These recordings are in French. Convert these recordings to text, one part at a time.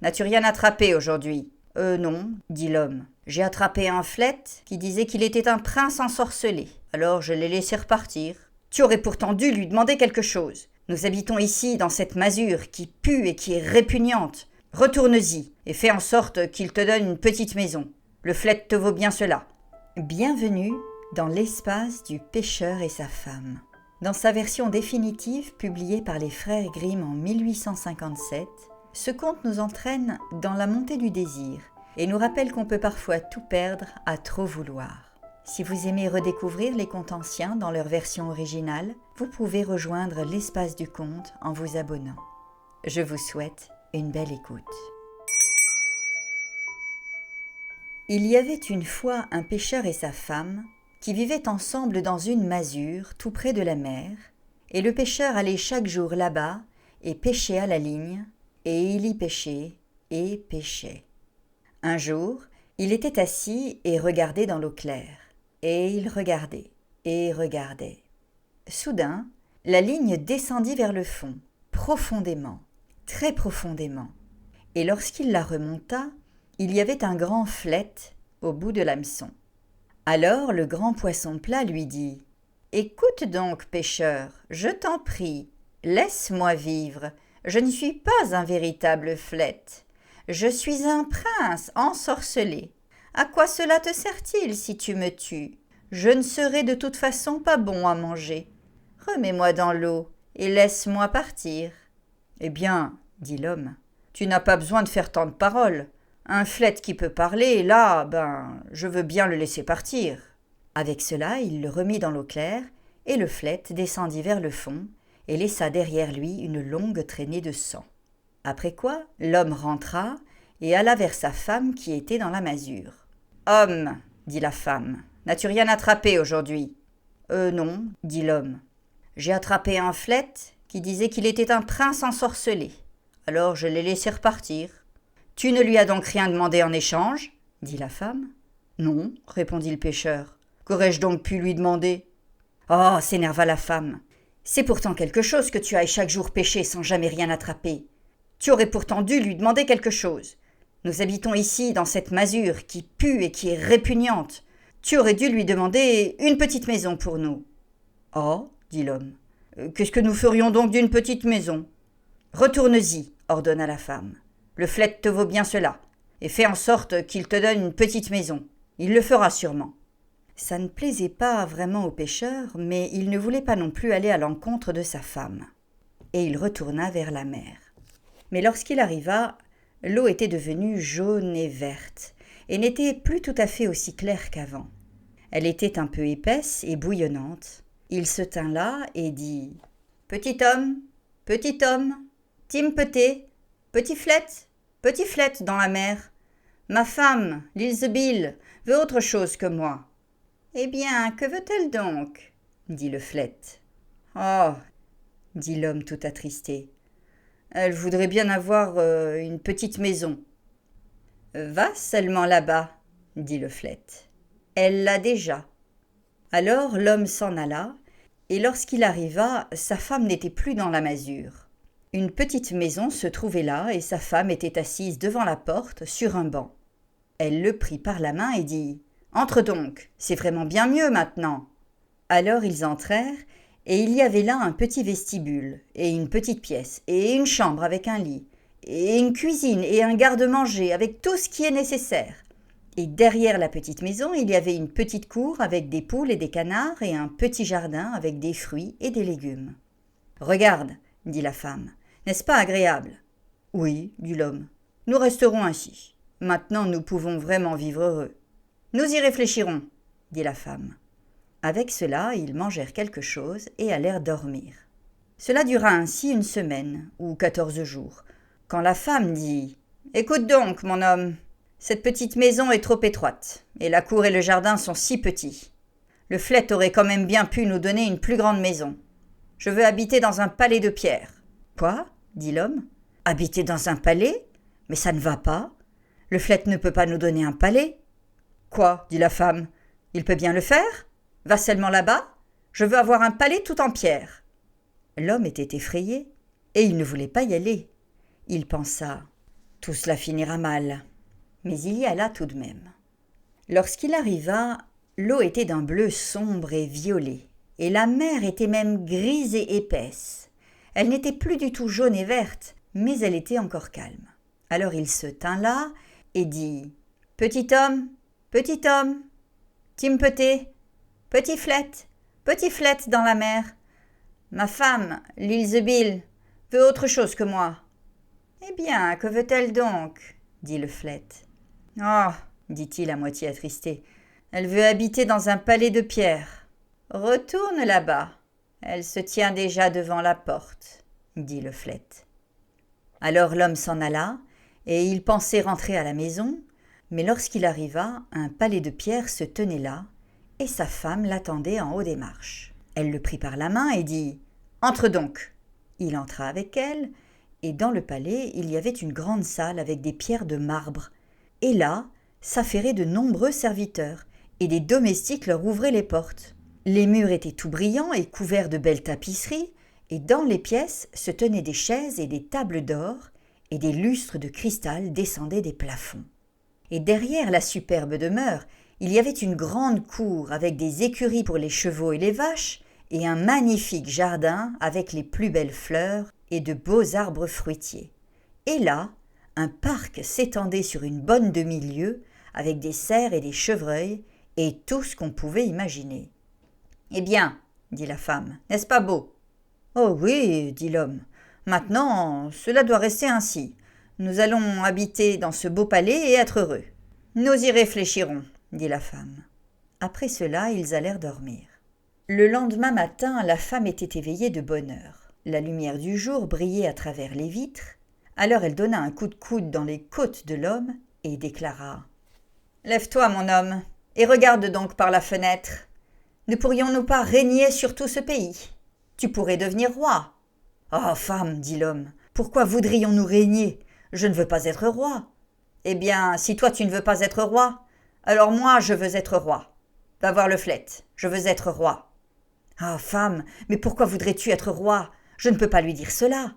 N'as-tu rien attrapé aujourd'hui ? Non, dit l'homme. J'ai attrapé un flète qui disait qu'il était un prince ensorcelé. Alors je l'ai laissé repartir. Tu aurais pourtant dû lui demander quelque chose. Nous habitons ici dans cette masure qui pue et qui est répugnante. Retourne-y et fais en sorte qu'il te donne une petite maison. Le flète te vaut bien cela. Bienvenue dans l'espace du pêcheur et sa femme. Dans sa version définitive, publiée par les frères Grimm en 1857, ce conte nous entraîne dans la montée du désir et nous rappelle qu'on peut parfois tout perdre à trop vouloir. Si vous aimez redécouvrir les contes anciens dans leur version originale, vous pouvez rejoindre l'espace du conte en vous abonnant. Je vous souhaite une belle écoute. Il y avait une fois un pêcheur et sa femme qui vivaient ensemble dans une masure tout près de la mer, et le pêcheur allait chaque jour là-bas et pêchait à la ligne, et il y pêchait et pêchait. Un jour, il était assis et regardait dans l'eau claire, et il regardait et regardait. Soudain, la ligne descendit vers le fond, profondément, très profondément, et lorsqu'il la remonta, il y avait un grand flète au bout de l'hameçon. Alors le grand poisson plat lui dit « Écoute donc, pêcheur, je t'en prie, laisse-moi vivre, je ne suis pas un véritable flète, je suis un prince ensorcelé. À quoi cela te sert-il si tu me tues ? Je ne serai de toute façon pas bon à manger. Remets-moi dans l'eau et laisse-moi partir. » « Eh bien, dit l'homme, tu n'as pas besoin de faire tant de paroles. Un flète qui peut parler, là, je veux bien le laisser partir. » Avec cela, il le remit dans l'eau claire, et le flète descendit vers le fond, et laissa derrière lui une longue traînée de sang. Après quoi, l'homme rentra, et alla vers sa femme qui était dans la masure. « Homme, dit la femme, n'as-tu rien attrapé aujourd'hui ? » Non, dit l'homme. J'ai attrapé un flète qui disait qu'il était un prince ensorcelé. Alors je l'ai laissé repartir. Tu ne lui as donc rien demandé en échange ? Dit la femme. Non, répondit le pêcheur. Qu'aurais-je donc pu lui demander ? Oh, s'énerva la femme. C'est pourtant quelque chose que tu ailles chaque jour pêcher sans jamais rien attraper. Tu aurais pourtant dû lui demander quelque chose. Nous habitons ici dans cette masure qui pue et qui est répugnante. Tu aurais dû lui demander une petite maison pour nous. Oh, dit l'homme. Qu'est-ce que nous ferions donc d'une petite maison ? Retourne-y, ordonna la femme. Le flète te vaut bien cela, et fais en sorte qu'il te donne une petite maison. Il le fera sûrement. Ça ne plaisait pas vraiment au pêcheur, mais il ne voulait pas non plus aller à l'encontre de sa femme. Et il retourna vers la mer. Mais lorsqu'il arriva, l'eau était devenue jaune et verte, et n'était plus tout à fait aussi claire qu'avant. Elle était un peu épaisse et bouillonnante. Il se tint là et dit « Petit homme, timpeté, petit flète dans la mer. Ma femme, l'Ilsebill, veut autre chose que moi. » « Eh bien, que veut-elle donc ?» dit le flète. « Oh, dit l'homme tout attristé, elle voudrait bien avoir une petite maison. »« Va seulement là-bas, dit le flète. Elle l'a déjà. » Alors l'homme s'en alla, et lorsqu'il arriva, sa femme n'était plus dans la masure. Une petite maison se trouvait là, et sa femme était assise devant la porte, sur un banc. Elle le prit par la main et dit « Entre donc, c'est vraiment bien mieux maintenant. » Alors ils entrèrent, et il y avait là un petit vestibule, et une petite pièce, et une chambre avec un lit, et une cuisine, et un garde-manger, avec tout ce qui est nécessaire. Et derrière la petite maison, il y avait une petite cour avec des poules et des canards, et un petit jardin avec des fruits et des légumes. « Regarde, dit la femme, n'est-ce pas agréable ? » « Oui, dit l'homme, nous resterons ainsi. Maintenant nous pouvons vraiment vivre heureux. »« Nous y réfléchirons, dit la femme. Avec cela, ils mangèrent quelque chose et allèrent dormir. Cela dura ainsi 1 semaine, ou 14 jours, quand la femme dit « Écoute donc, mon homme, cette petite maison est trop étroite, et la cour et le jardin sont si petits. Le flète aurait quand même bien pu nous donner une plus grande maison. Je veux habiter dans un palais de pierre. »« Quoi ?» dit l'homme. « Habiter dans un palais ? Mais ça ne va pas. Le flète ne peut pas nous donner un palais. »« Quoi ?» dit la femme. « Il peut bien le faire ? Va seulement là-bas. Je veux avoir un palais tout en pierre. » L'homme était effrayé, et il ne voulait pas y aller. Il pensa Tout cela finira mal. Mais il y alla tout de même. Lorsqu'il arriva, l'eau était d'un bleu sombre et violet, et la mer était même grise et épaisse. Elle n'était plus du tout jaune et verte, mais elle était encore calme. Alors il se tint là et dit « Petit homme, Timpeté, petit flette dans la mer. Ma femme, l'Ilzébil, veut autre chose que moi. » « Eh bien, que veut-elle donc ?» dit le flette. « Oh, dit-il à moitié attristé, elle veut habiter dans un palais de pierre. Retourne là-bas. Elle se tient déjà devant la porte, dit le flette. Alors l'homme s'en alla, et il pensait rentrer à la maison, mais lorsqu'il arriva, un palais de pierre se tenait là, et sa femme l'attendait en haut des marches. Elle le prit par la main et dit « Entre donc !» Il entra avec elle, et dans le palais, il y avait une grande salle avec des pierres de marbre, et là, s'affairaient de nombreux serviteurs, et des domestiques leur ouvraient les portes. Les murs étaient tout brillants et couverts de belles tapisseries, et dans les pièces se tenaient des chaises et des tables d'or, et des lustres de cristal descendaient des plafonds. Et derrière la superbe demeure, il y avait une grande cour avec des écuries pour les chevaux et les vaches, et un magnifique jardin avec les plus belles fleurs et de beaux arbres fruitiers. Et là, un parc s'étendait sur une bonne demi-lieue, avec des cerfs et des chevreuils, et tout ce qu'on pouvait imaginer. « Eh bien, dit la femme, n'est-ce pas beau ?»« Oh oui, dit l'homme, maintenant cela doit rester ainsi. Nous allons habiter dans ce beau palais et être heureux. »« Nous y réfléchirons, dit la femme. Après cela, ils allèrent dormir. Le lendemain matin, la femme était éveillée de bonne heure. La lumière du jour brillait à travers les vitres. Alors elle donna un coup de coude dans les côtes de l'homme et déclara « Lève-toi, mon homme, et regarde donc par la fenêtre. Ne pourrions-nous pas régner sur tout ce pays? Tu pourrais devenir roi. »« Oh, femme, dit l'homme, pourquoi voudrions-nous régner? Je ne veux pas être roi. »« Eh bien, si toi tu ne veux pas être roi, alors moi je veux être roi. Va voir le flette, je veux être roi. »« Ah, femme, mais pourquoi voudrais-tu être roi? Je ne peux pas lui dire cela. »«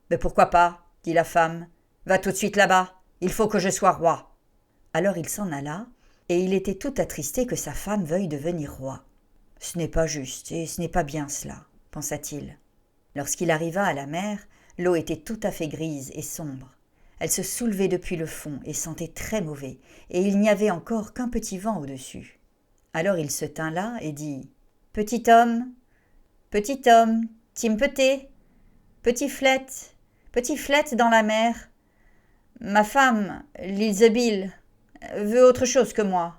Mais pourquoi pas, dit la femme. Va tout de suite là-bas, il faut que je sois roi. » Alors il s'en alla, et il était tout attristé que sa femme veuille devenir roi. « Ce n'est pas juste, et ce n'est pas bien cela, pensa-t-il. Lorsqu'il arriva à la mer, l'eau était tout à fait grise et sombre. Elle se soulevait depuis le fond et sentait très mauvais, et il n'y avait encore qu'un petit vent au-dessus. Alors il se tint là et dit « Petit homme, Timpeté, petit flette dans la mer. Ma femme, l'Ilzébil, veut autre chose que moi. »«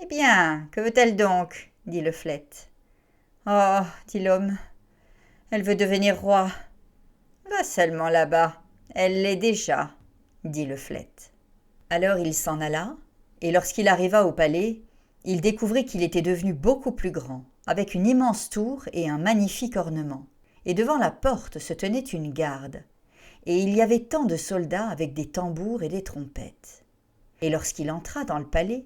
Eh bien, que veut-elle donc ?» dit le flette. « Oh, dit l'homme, elle veut devenir roi. »« Va seulement là-bas, elle l'est déjà, » dit le flette. Alors il s'en alla, et lorsqu'il arriva au palais, il découvrit qu'il était devenu beaucoup plus grand, avec une immense tour et un magnifique ornement. Et devant la porte se tenait une garde, et il y avait tant de soldats avec des tambours et des trompettes. Et lorsqu'il entra dans le palais,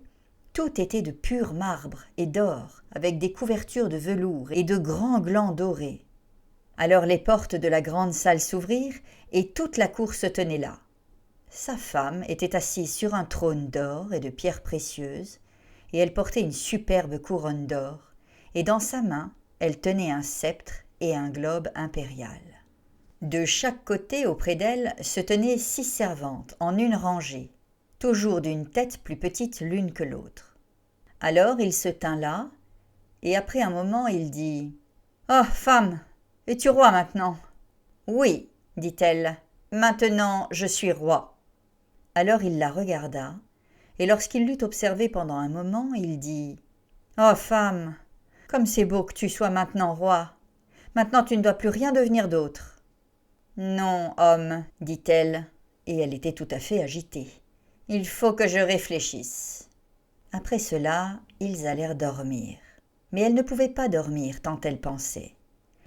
tout était de pur marbre et d'or, avec des couvertures de velours et de grands glands dorés. Alors les portes de la grande salle s'ouvrirent, et toute la cour se tenait là. Sa femme était assise sur un trône d'or et de pierres précieuses, et elle portait une superbe couronne d'or, et dans sa main, elle tenait un sceptre et un globe impérial. De chaque côté, auprès d'elle, se tenaient 6 servantes, en une rangée, toujours d'une tête plus petite l'une que l'autre. Alors il se tint là, et après un moment il dit « Oh, femme, es-tu roi maintenant ?»« Oui, dit-elle, maintenant je suis roi. » Alors il la regarda, et lorsqu'il l'eut observée pendant un moment, il dit « Oh, femme, comme c'est beau que tu sois maintenant roi. Maintenant tu ne dois plus rien devenir d'autre. »« Non, homme, dit-elle, et elle était tout à fait agitée. Il faut que je réfléchisse. » Après cela, ils allèrent dormir. Mais elle ne pouvait pas dormir tant elle pensait.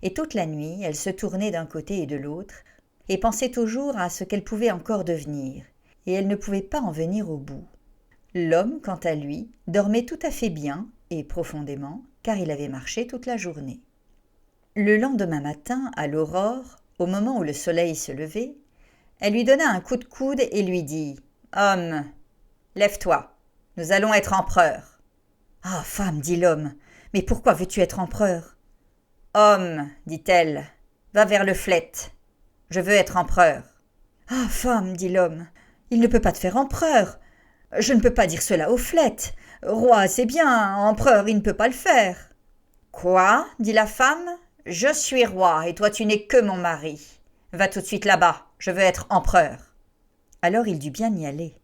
Et toute la nuit, elle se tournait d'un côté et de l'autre, et pensait toujours à ce qu'elle pouvait encore devenir, et elle ne pouvait pas en venir au bout. L'homme, quant à lui, dormait tout à fait bien et profondément, car il avait marché toute la journée. Le lendemain matin, à l'aurore, au moment où le soleil se levait, Elle lui donna un coup de coude et lui dit « Homme, lève-toi, nous allons être empereurs. »« Ah, femme, dit l'homme, mais pourquoi veux-tu être empereur ?»« Homme, dit-elle, va vers le Flèt, je veux être empereur. »« Ah, femme, dit l'homme, il ne peut pas te faire empereur. Je ne peux pas dire cela au Flèt. Roi, c'est bien, empereur, il ne peut pas le faire. »« Quoi, dit la femme, je suis roi et toi tu n'es que mon mari. Va tout de suite là-bas, je veux être empereur. » Alors il dut bien y aller.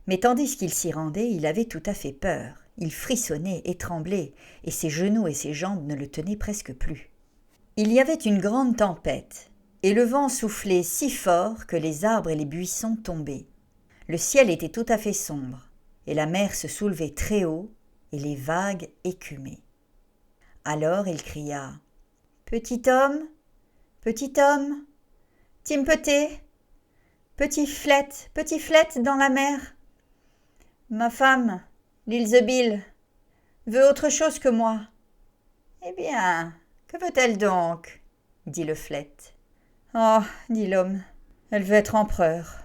Mais tandis qu'il s'y rendait, il avait tout à fait peur. Il frissonnait et tremblait, et ses genoux et ses jambes ne le tenaient presque plus. Il y avait une grande tempête, et le vent soufflait si fort que les arbres et les buissons tombaient. Le ciel était tout à fait sombre, et la mer se soulevait très haut, et les vagues écumaient. Alors il cria « Petit homme, Timpeté, petit Flèt dans la mer. Ma femme, l'Ilsebill, veut autre chose que moi. »« Eh bien, que veut-elle donc ?» dit le Flèt. « Oh, dit l'homme, elle veut être empereur. »«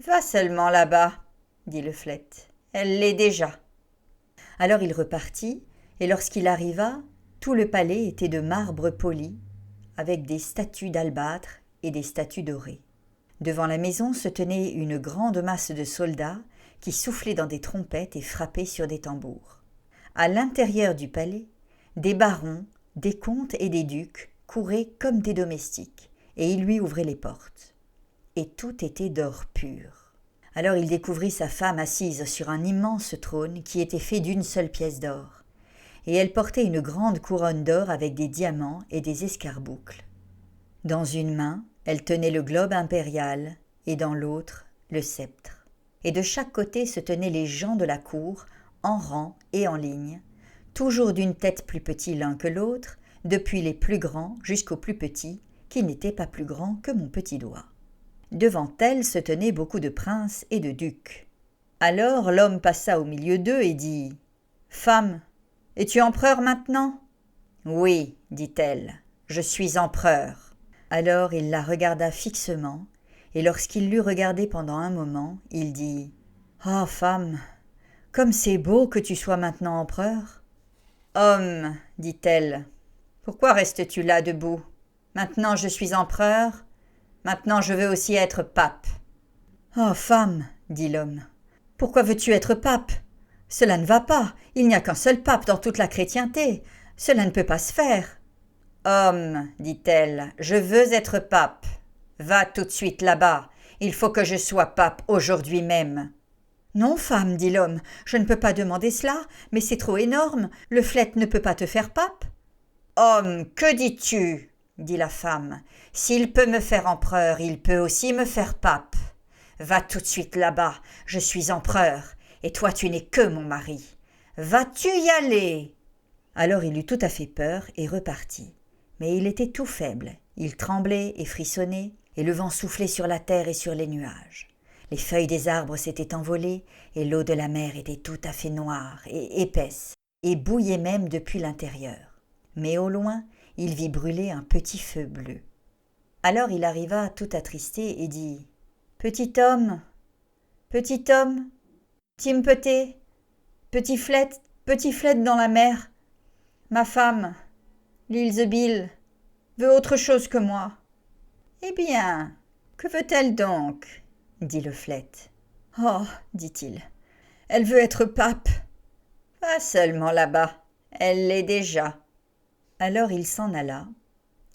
Va seulement là-bas, dit le Flèt, elle l'est déjà. » Alors il repartit, et lorsqu'il arriva, tout le palais était de marbre poli, avec des statues d'albâtre et des statues dorées. Devant la maison se tenait une grande masse de soldats qui soufflaient dans des trompettes et frappaient sur des tambours. À l'intérieur du palais, des barons, des comtes et des ducs couraient comme des domestiques, et ils lui ouvraient les portes. Et tout était d'or pur. Alors il découvrit sa femme assise sur un immense trône qui était fait d'une seule pièce d'or, et elle portait une grande couronne d'or avec des diamants et des escarboucles. Dans une main, elle tenait le globe impérial, et dans l'autre, le sceptre. Et de chaque côté se tenaient les gens de la cour, en rang et en ligne, toujours d'une tête plus petit l'un que l'autre, depuis les plus grands jusqu'aux plus petits, qui n'étaient pas plus grands que mon petit doigt. Devant elle se tenaient beaucoup de princes et de ducs. Alors l'homme passa au milieu d'eux et dit « Femme, es-tu empereur maintenant ?»« Oui, dit-elle, je suis empereur. » Alors il la regarda fixement, et lorsqu'il l'eut regardée pendant un moment, il dit « Ah, femme, comme c'est beau que tu sois maintenant empereur !»« Homme, dit-elle, pourquoi restes-tu là debout ? Maintenant je suis empereur, maintenant je veux aussi être pape. »« Ah, femme, dit l'homme, pourquoi veux-tu être pape ? Cela ne va pas, il n'y a qu'un seul pape dans toute la chrétienté, cela ne peut pas se faire. »« Homme, dit-elle, je veux être pape. Va tout de suite là-bas, il faut que je sois pape aujourd'hui même. »« Non, femme, dit l'homme, je ne peux pas demander cela, mais c'est trop énorme, le Flèt ne peut pas te faire pape. »« Homme, que dis-tu ? Dit la femme. S'il peut me faire empereur, il peut aussi me faire pape. Va tout de suite là-bas, je suis empereur, et toi tu n'es que mon mari. Vas-tu y aller ? » Alors il eut tout à fait peur et repartit. Mais il était tout faible, il tremblait et frissonnait, et le vent soufflait sur la terre et sur les nuages. Les feuilles des arbres s'étaient envolées, et l'eau de la mer était tout à fait noire et épaisse, et bouillait même depuis l'intérieur. Mais au loin, il vit brûler un petit feu bleu. Alors il arriva tout attristé et dit « Petit homme, Timpeté, petit Flèt dans la mer, ma femme, l'Ilsebill, veut autre chose que moi. »« Eh bien, que veut-elle donc ?» dit le Flèt. « Oh, dit-il, elle veut être pape. »« Pas seulement là-bas, elle l'est déjà. » Alors il s'en alla,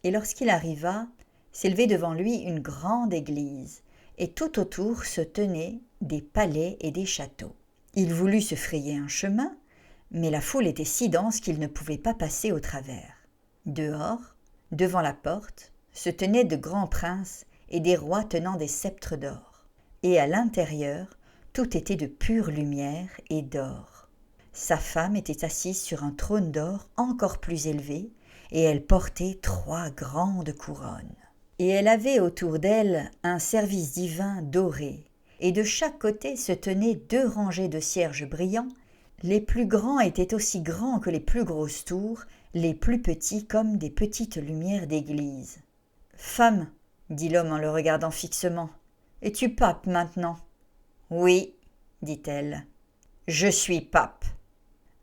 et lorsqu'il arriva, s'élevait devant lui une grande église, et tout autour se tenaient des palais et des châteaux. Il voulut se frayer un chemin, mais la foule était si dense qu'il ne pouvait pas passer au travers. Dehors, devant la porte, se tenaient de grands princes et des rois tenant des sceptres d'or. Et à l'intérieur, tout était de pure lumière et d'or. Sa femme était assise sur un trône d'or encore plus élevé, et elle portait 3 grandes couronnes. Et elle avait autour d'elle un service divin doré, et de chaque côté se tenaient 2 rangées de cierges brillants. Les plus grands étaient aussi grands que les plus grosses tours, les plus petits comme des petites lumières d'église. « Femme, dit l'homme en le regardant fixement, Es-tu pape maintenant ? Oui, dit-elle. Je suis pape.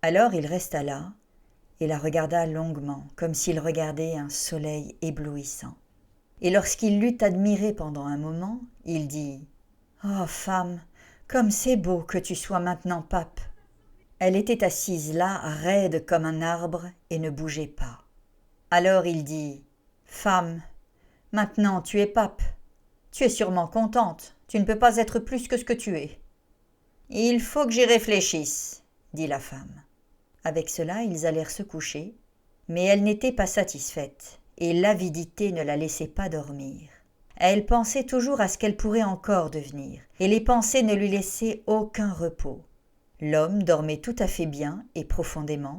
Alors il resta là et la regarda longuement, comme s'il regardait un soleil éblouissant. Et lorsqu'il l'eut admirée pendant un moment, il dit « Oh, femme, comme c'est beau que tu sois maintenant pape !» Elle était assise là, raide comme un arbre, et ne bougeait pas. Alors il dit « Femme, maintenant tu es pape. Tu es sûrement contente, tu ne peux pas être plus que ce que tu es. »« Il faut que j'y réfléchisse, » dit la femme. Avec cela, ils allèrent se coucher, mais elle n'était pas satisfaite, et l'avidité ne la laissait pas dormir. Elle pensait toujours à ce qu'elle pourrait encore devenir, et les pensées ne lui laissaient aucun repos. L'homme dormait tout à fait bien et profondément,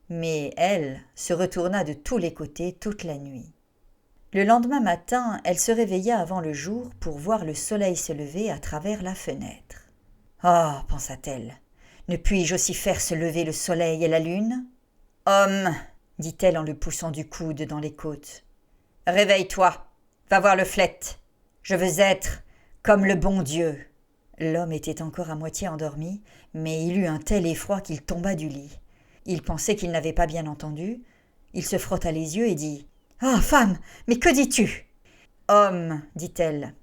mais elle se retourna de tous les côtés toute la nuit. Le lendemain matin, elle se réveilla avant le jour pour voir le soleil se lever à travers la fenêtre. « Oh, pensa-t-elle, ne puis-je aussi faire se lever le soleil et la lune ? »« Homme, dit-elle en le poussant du coude dans les côtes, réveille-toi, va voir le flет. Je veux être comme le bon Dieu. » L'homme était encore à moitié endormi, mais il eut un tel effroi qu'il tomba du lit. Il pensait qu'il n'avait pas bien entendu. Il se frotta les yeux et dit « Ah, femme, mais que dis-tu ?»« Homme, dit-elle,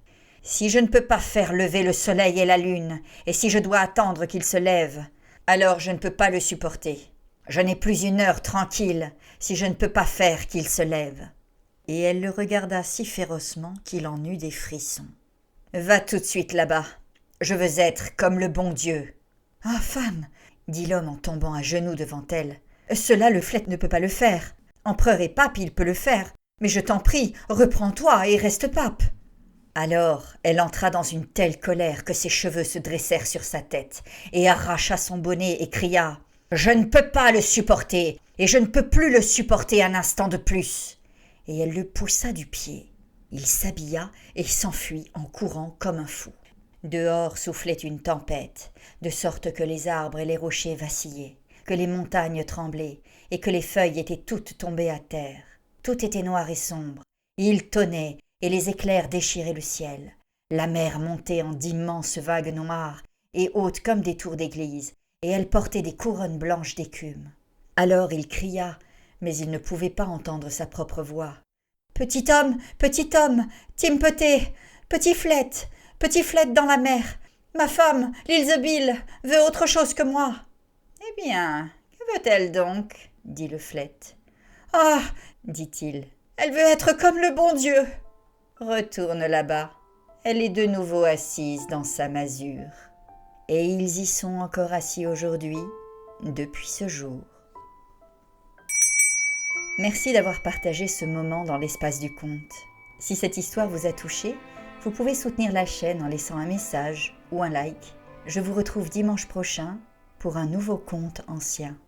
si je ne peux pas faire lever le soleil et la lune, et si je dois attendre qu'ils se lèvent, alors je ne peux pas le supporter. Je n'ai plus une heure tranquille si je ne peux pas faire qu'ils se lèvent. » Et elle le regarda si férocement qu'il en eut des frissons. « Va tout de suite là-bas. Je veux être comme le bon Dieu. »« Ah, femme, dit l'homme en tombant à genoux devant elle, cela le flète ne peut pas le faire. Empereur et pape, il peut le faire. Mais je t'en prie, reprends-toi et reste pape. » Alors elle entra dans une telle colère que ses cheveux se dressèrent sur sa tête et arracha son bonnet et cria « Je ne peux pas le supporter, et je ne peux plus le supporter un instant de plus. » Et elle le poussa du pied. Il s'habilla et s'enfuit en courant comme un fou. Dehors soufflait une tempête, de sorte que les arbres et les rochers vacillaient, que les montagnes tremblaient et que les feuilles étaient toutes tombées à terre. Tout était noir et sombre. Il tonnait et les éclairs déchiraient le ciel. La mer montait en d'immenses vagues noires et hautes comme des tours d'église, et elle portait des couronnes blanches d'écume. Alors il cria, mais il ne pouvait pas entendre sa propre voix. « Petit homme, Timpeté, petit flète dans la mer, ma femme, l'Ilzebille, veut autre chose que moi. »« Eh bien, que veut-elle donc ?» dit le flète. « Ah, dit-il, elle veut être comme le bon Dieu. » Retourne là-bas. Elle est de nouveau assise dans sa masure. Et ils y sont encore assis aujourd'hui, depuis ce jour. Merci d'avoir partagé ce moment dans l'espace du conte. Si cette histoire vous a touché, vous pouvez soutenir la chaîne en laissant un message ou un like. Je vous retrouve dimanche prochain pour un nouveau conte ancien.